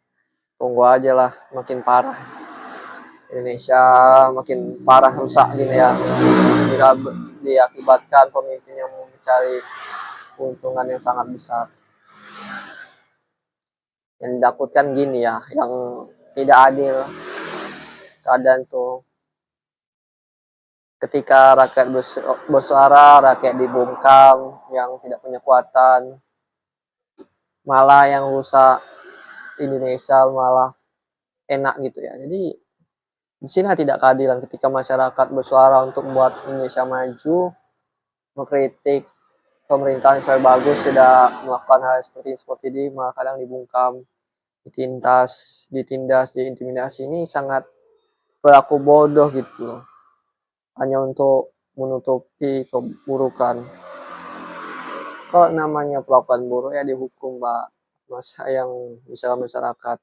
tunggu aja lah makin parah. Indonesia makin parah rusak gini ya. Jika diakibatkan pemimpin yang mencari keuntungan yang sangat besar. Yang ditakutkan gini ya, yang tidak adil keadaan tuh, ketika rakyat bersuara, rakyat dibungkam, yang tidak punya kekuatan, malah yang rusak Indonesia malah enak gitu ya. Jadi di sini tidak keadilan ketika masyarakat bersuara untuk membuat Indonesia maju, mengkritik pemerintahan supaya bagus, tidak melakukan hal seperti ini, malah kadang dibungkam, ditindas, diintimidasi. Ini sangat berlaku bodoh gitu loh. Hanya untuk menutupi keburukan. Kok namanya perlakuan buruk ya dihukum, Pak. Masa yang misalnya masyarakat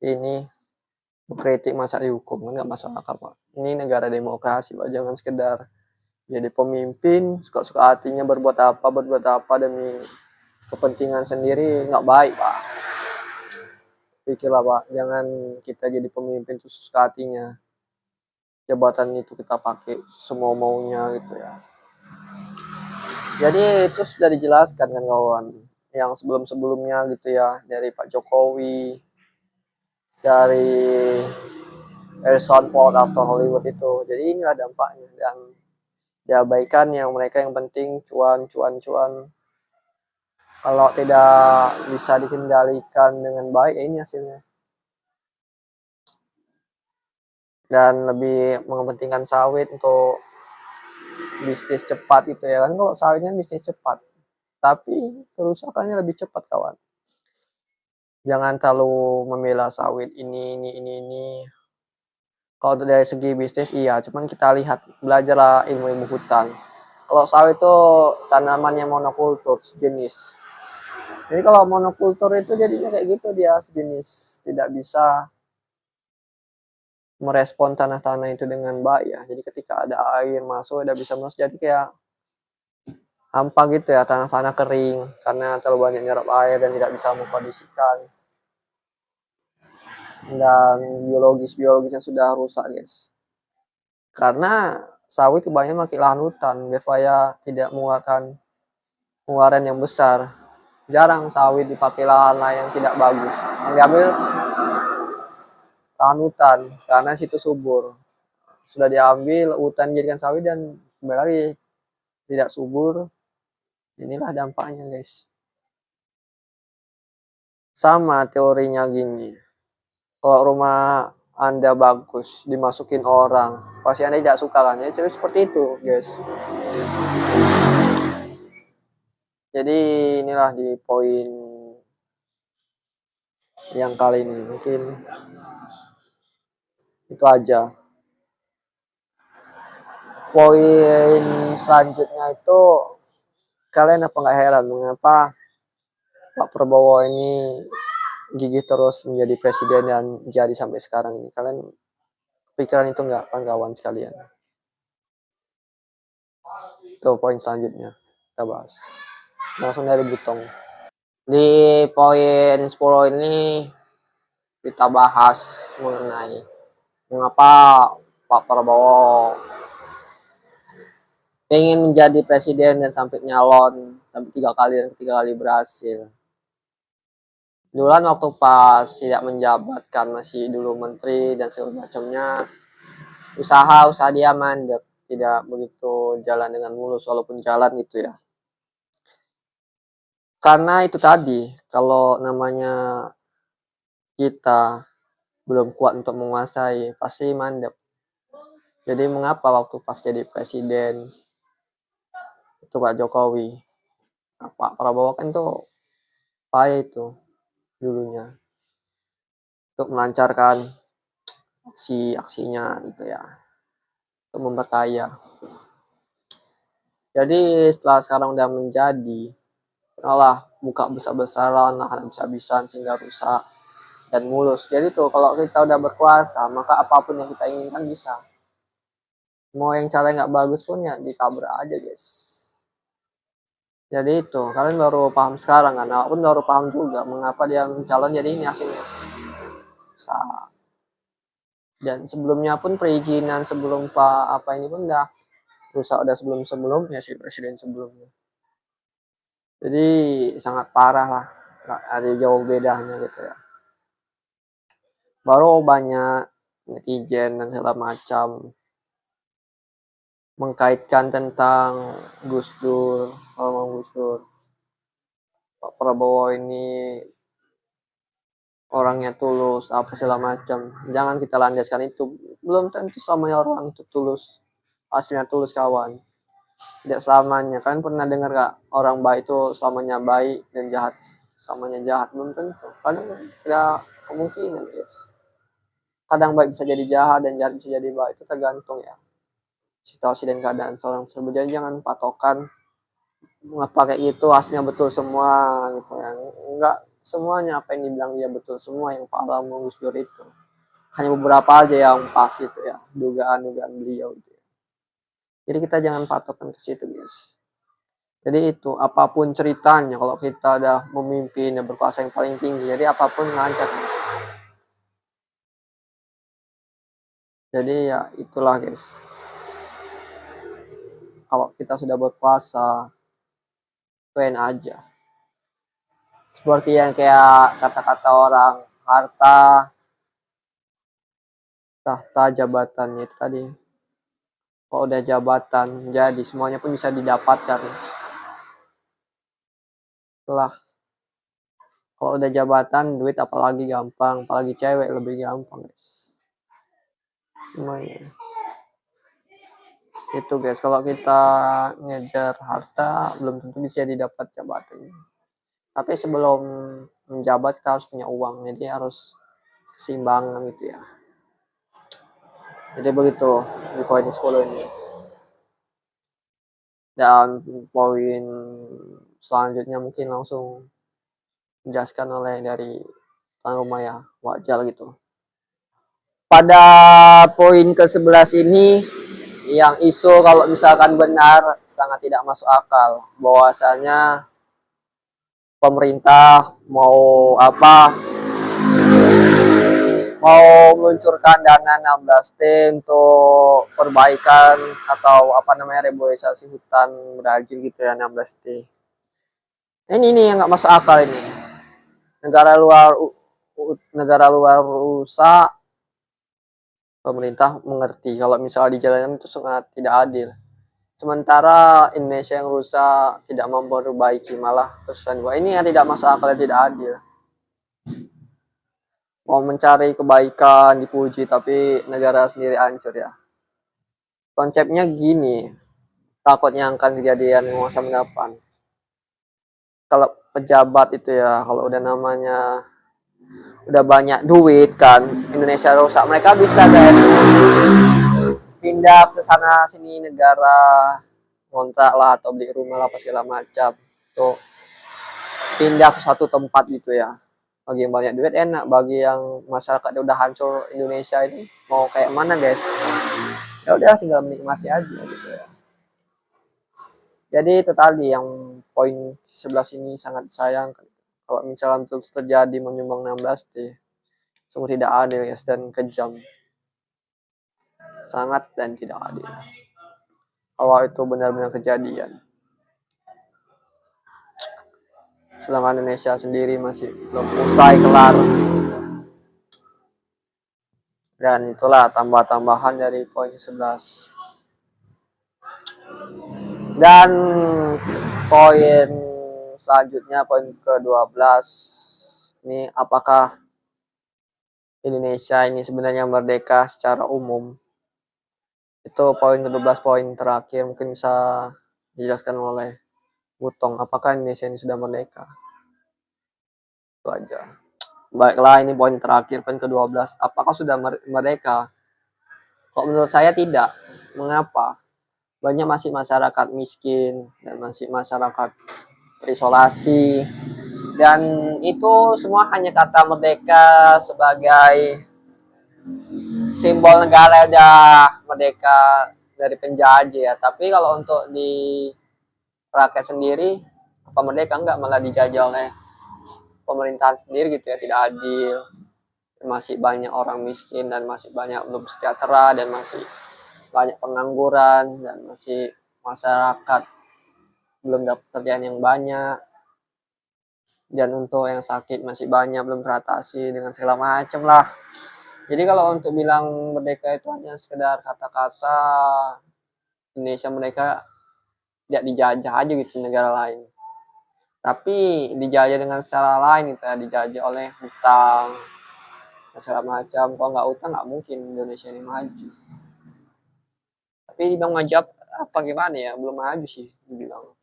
ini mengkritik masa dihukum, kan nggak masuk akal, Pak. Ini negara demokrasi, Pak. Jangan sekedar jadi pemimpin suka-suka hatinya berbuat apa demi kepentingan sendiri, nggak baik, Pak. Pikirlah, Pak, jangan kita jadi pemimpin itu suka hatinya, jabatan itu kita pakai semau maunya gitu ya. Jadi itu sudah dijelaskan kan kawan, yang sebelum-sebelumnya gitu ya, dari Pak Jokowi, dari Harrison Ford atau Hollywood itu. Jadi inilah dampaknya, dan diabaikan yang mereka yang penting cuan cuan cuan. Kalau tidak bisa dikendalikan dengan baik, ya ini hasilnya. Dan lebih mementingkan sawit untuk bisnis cepat itu ya kan. Kalau sawitnya bisnis cepat, tapi kerusakannya lebih cepat kawan. Jangan terlalu membela sawit ini. Kalau dari segi bisnis iya, cuman kita lihat, belajarlah ilmu-ilmu hutan. Kalau sawit itu tanamannya monokultur sejenis. Jadi kalau monokultur itu jadinya kayak gitu, dia sejenis, tidak bisa merespon tanah-tanah itu dengan baik ya. Jadi ketika ada air masuk, tidak bisa masuk, jadi kayak hampa gitu ya, tanah-tanah kering karena terlalu banyak nyerap air dan tidak bisa mengkondisikan, dan biologisnya sudah rusak guys. Karena sawit kebanyakan pakai lahan hutan supaya tidak mengeluarkan pengeluaran yang besar. Jarang sawit dipakai lahan yang tidak bagus. Yang diambil lahan hutan karena situ subur. Sudah diambil hutan jadikan sawit dan kembali lagi tidak subur. Inilah dampaknya guys. Sama teorinya gini. Kalau rumah Anda bagus dimasukin orang, pasti Anda tidak suka kan? Ya seperti itu guys. Jadi inilah di poin yang kali ini, mungkin itu aja. Poin selanjutnya itu, kalian apa nggak heran mengapa Pak Prabowo ini gigih terus menjadi presiden dan jadi sampai sekarang ini? Kalian pikiran itu nggak, kawan-kawan sekalian? Itu poin selanjutnya kita bahas. Langsung dari Butong. Di poin 10 ini kita bahas mengenai mengapa Pak Prabowo pengen menjadi presiden dan sampai nyalon sampai 3 kali dan 3 kali berhasil. Duluan waktu pas tidak menjabat kan, masih dulu menteri dan segala macamnya, usaha dia mandek, tidak begitu jalan dengan mulus walaupun jalan gitu ya. Karena itu tadi, kalau namanya kita belum kuat untuk menguasai, pasti mandek. Jadi mengapa waktu pas jadi presiden itu Pak Jokowi, Pak Prabowo kan tuh payah itu dulunya untuk melancarkan aksinya gitu ya. untuk memperkaya. Jadi setelah sekarang udah menjadi, malah buka besar-besaran, lahan habis-habisan sehingga rusak dan mulus. Jadi tuh kalau kita udah berkuasa, maka apapun yang kita inginkan bisa. Mau yang cara nggak bagus pun ya ditabrak aja guys. Jadi itu kalian baru paham sekarang kan? Aku pun baru paham juga mengapa dia mencalon jadi ini hasilnya. Dan sebelumnya pun perizinan sebelum Pak apa ini pun udah rusak udah sebelumnya si presiden sebelumnya. Jadi sangat parah lah, nggak ada jauh bedanya gitu ya. Baru banyak netizen dan segala macam mengkaitkan tentang Gus Dur, ngomong Gus Dur, Pak Prabowo ini orangnya tulus, apa segala macam. Jangan kita landaskan itu. Belum tentu selamanya orang itu tulus, aslinya tulus kawan. Tidak selamanya. Kalian pernah dengar gak orang baik itu selamanya baik dan jahat selamanya jahat? Belum tentu. Kadang tidak kemungkinan guys. Kadang baik bisa jadi jahat dan jahat bisa jadi baik, itu tergantung ya situasi dan keadaan seorang tersebut. Jadi jangan patokan pakai itu aslinya betul semua gitu ya. Enggak semuanya apa yang dibilang dia betul semua yang Pak Alam Gus Dur itu. Hanya beberapa aja yang pas itu ya, dugaan-dugaan beliau gitu. Jadi kita jangan patokan ke situ guys. Jadi itu apapun ceritanya kalau kita udah memimpin dan berkuasa yang paling tinggi, jadi apapun lancar guys. Jadi ya itulah guys. Kalau kita sudah berkuasa, pengen aja. Seperti yang kayak kata-kata orang, harta, tahta, jabatannya itu tadi. Kalau udah jabatan, jadi semuanya pun bisa didapatkan. Setelah kalau udah jabatan, duit apalagi gampang, apalagi cewek lebih gampang guys. Semuanya. Itu guys, kalau kita ngejar harta, belum tentu bisa didapat jabatan. Tapi sebelum menjabat, kita harus punya uang, jadi harus keseimbangan gitu ya. Jadi begitu di poin 10 ini. Dan poin selanjutnya mungkin langsung dijelaskan oleh dari tuan rumah ya, wajar gitu. Pada poin ke-11 ini yang isu kalau misalkan benar sangat tidak masuk akal, bahwasanya pemerintah mau meluncurkan dana 16T untuk perbaikan atau reboisasi hutan Brazil gitu ya, 16T. Ini yang nggak masuk akal ini. Negara luar rusak, pemerintah mengerti kalau misalnya dijalankan itu sangat tidak adil. Sementara Indonesia yang rusak tidak memperbaiki, malah kesusahan. Ini yang tidak masuk akal, tidak adil. Mau mencari kebaikan dipuji tapi negara sendiri hancur ya. Konsepnya gini, takutnya akan kejadian masa mendatang. Kalau pejabat itu ya, kalau udah namanya udah banyak duit kan, Indonesia rusak, mereka bisa guys pindah ke sana sini negara, ngontrak lah atau beli rumah lah apa segala macam, tuh pindah ke satu tempat gitu ya. Bagi yang banyak duit enak, bagi yang masyarakatnya udah hancur Indonesia ini mau kayak mana guys, ya udah tinggal menikmati aja gitu ya. Jadi itu tadi yang poin 11 ini sangat disayangkan. Kalau misalnya terus terjadi menyumbang 16T, sungguh tidak adil guys dan kejam. Sangat dan tidak adil. Kalau itu benar-benar kejadian. Sedangkan Indonesia sendiri masih belum usai kelar. Dan itulah tambah-tambahan dari poin 11. Dan poin selanjutnya, poin ke-12. Ini apakah Indonesia ini sebenarnya merdeka secara umum? Itu poin ke-12, poin terakhir, mungkin bisa dijelaskan oleh Butong. Apakah Indonesia ini sudah merdeka? Itu aja. Baiklah, ini poin terakhir, poin ke-12. Apakah sudah merdeka? Kok menurut saya tidak. Mengapa? Banyak masih masyarakat miskin dan masih masyarakat terisolasi, dan itu semua hanya kata merdeka sebagai simbol negara udah merdeka dari penjajah ya. Tapi kalau untuk di rakyat sendiri, apa merdeka enggak, malah dijajah oleh pemerintahan sendiri gitu ya, tidak adil. Masih banyak orang miskin dan masih banyak belum sejahtera dan masih banyak pengangguran dan masih masyarakat belum dapat kerjaan yang banyak, dan untuk yang sakit masih banyak belum teratasi dengan segala macam lah. Jadi kalau untuk bilang merdeka itu hanya sekedar kata-kata, Indonesia mereka tidak dijajah aja gitu negara lain, tapi dijajah dengan secara lain gitu ya, dijajah oleh hutang dan segala macam. Kalau nggak hutang nggak mungkin Indonesia ini maju. Tapi dibilang maju apa gimana ya, belum maju sih dibilang.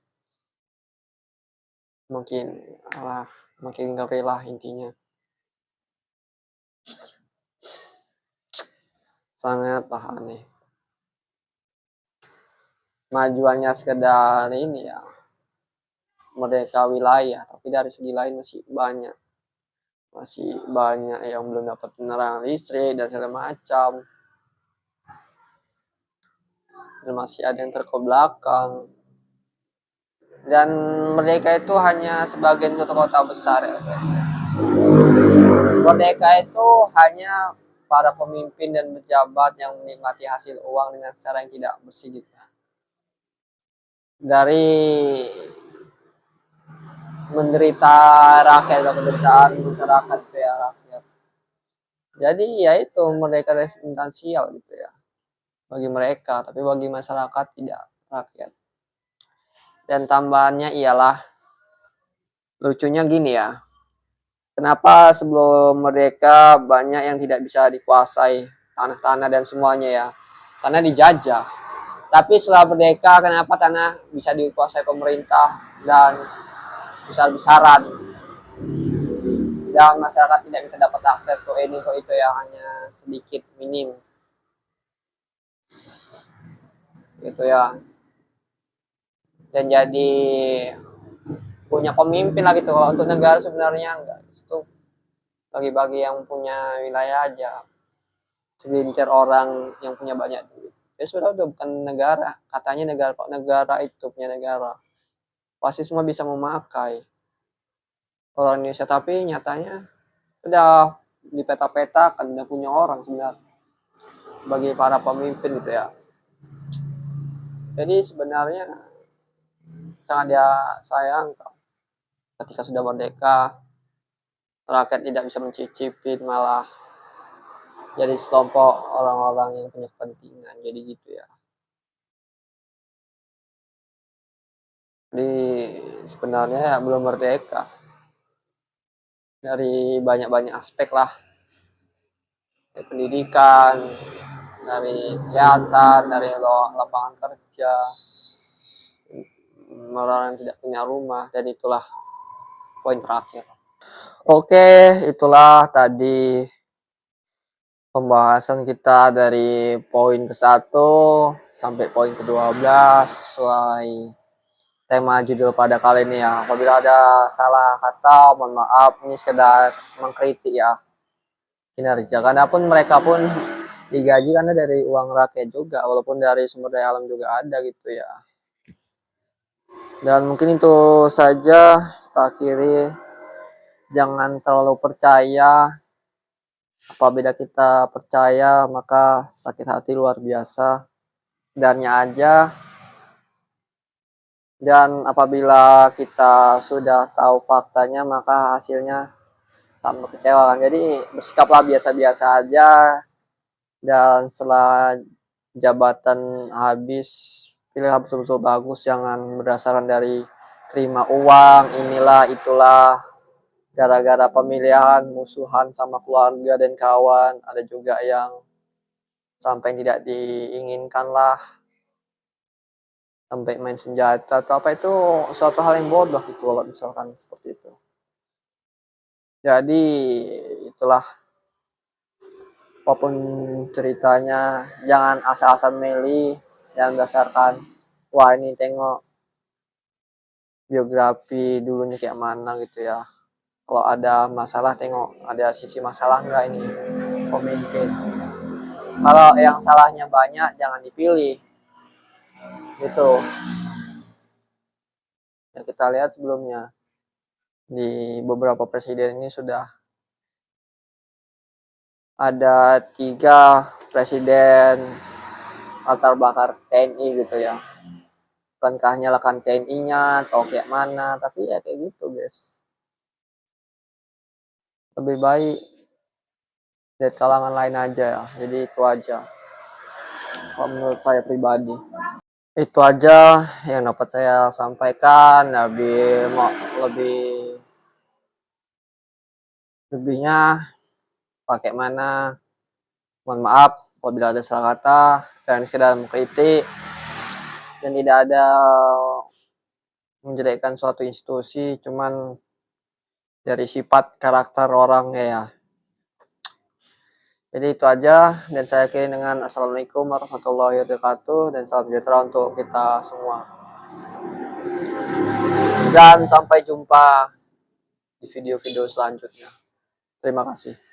Makin makin ngeri lah intinya. Sangatlah aneh. Majuannya sekedar ini ya, merdeka wilayah, tapi dari segi lain masih banyak yang belum dapat penerangan listrik dan segala macam, dan masih ada yang terkebelakang. Dan merdeka itu hanya sebagian kota-kota besar ya guys. Merdeka itu hanya para pemimpin dan pejabat yang menikmati hasil uang dengan cara yang tidak bersih gitu. Dari menderita rakyat atau penderitaan masyarakat ya rakyat. Jadi ya itu merdeka dari finansial gitu ya bagi mereka, tapi bagi masyarakat tidak, rakyat. Dan tambahannya ialah, lucunya gini ya, kenapa sebelum merdeka banyak yang tidak bisa dikuasai, tanah-tanah dan semuanya ya, karena dijajah. Tapi setelah merdeka kenapa tanah bisa dikuasai pemerintah dan besar-besaran, dan masyarakat tidak bisa dapat akses ke ini ke itu yang hanya sedikit minim gitu ya. Dan jadi punya pemimpin lah gitu. Kalau untuk negara sebenarnya enggak, itu bagi-bagi yang punya wilayah aja, segelintir orang yang punya banyak duit. Ya sudah, udah bukan negara. Katanya negara, kok negara itu punya negara, pasti semua bisa memakai orang Indonesia, tapi nyatanya udah di peta-peta kan udah punya orang sebenarnya bagi para pemimpin gitu ya. Jadi sebenarnya sangat dia sayangkan ketika sudah merdeka rakyat tidak bisa mencicipin, malah jadi sekelompok orang-orang yang punya kepentingan, jadi gitu ya. Jadi sebenarnya ya belum merdeka dari banyak-banyak aspek lah, dari pendidikan, dari kesehatan, dari lapangan kerja, orang yang tidak punya rumah, dan itulah poin terakhir. Oke, itulah tadi pembahasan kita dari poin ke-1 sampai poin ke-12 sesuai tema judul pada kali ini ya. Apabila ada salah kata, mohon maaf, ini sekedar mengkritik ya kinerja. Karena pun mereka pun digaji karena dari uang rakyat juga, walaupun dari sumber daya alam juga ada gitu ya. Dan mungkin itu saja, kita akhiri. Jangan terlalu percaya. Apabila kita percaya, maka sakit hati luar biasa. Sedarnya aja. Dan apabila kita sudah tahu faktanya, maka hasilnya tak mengecewakan. Jadi bersikaplah biasa-biasa aja. Dan setelah jabatan habis, pilihlah betul-betul bagus. Jangan berdasarkan dari terima uang, inilah, itulah. Gara-gara pemilihan, musuhan sama keluarga dan kawan. Ada juga yang sampai tidak diinginkan lah, sampai main senjata atau apa, itu suatu hal yang bodoh gitu kalau misalkan seperti itu. Jadi itulah, apapun ceritanya, jangan asal-asal milih, yang berdasarkan wah ini tengok biografi dulunya kayak mana gitu ya. Kalau ada masalah tengok ada sisi masalah enggak ini pemimpin. Kalau yang salahnya banyak jangan dipilih. Gitu. Yang kita lihat sebelumnya di beberapa presiden ini sudah ada 3 presiden latar belakang TNI gitu ya. Bukankah nyalakan TNI-nya atau kayak mana, tapi ya kayak gitu guys. Lebih baik dari kalangan lain aja ya. Jadi itu aja. Kalau menurut saya pribadi. Itu aja yang dapat saya sampaikan. Lebih lebihnya pakai mana. Mohon maaf apabila ada salah kata dan sekedar mengkritik dan tidak ada menjelekkan suatu institusi, cuman dari sifat karakter orangnya ya. Jadi itu aja dan saya akhiri dengan assalamualaikum warahmatullahi wabarakatuh dan salam sejahtera untuk kita semua. Dan sampai jumpa di video-video selanjutnya. Terima kasih.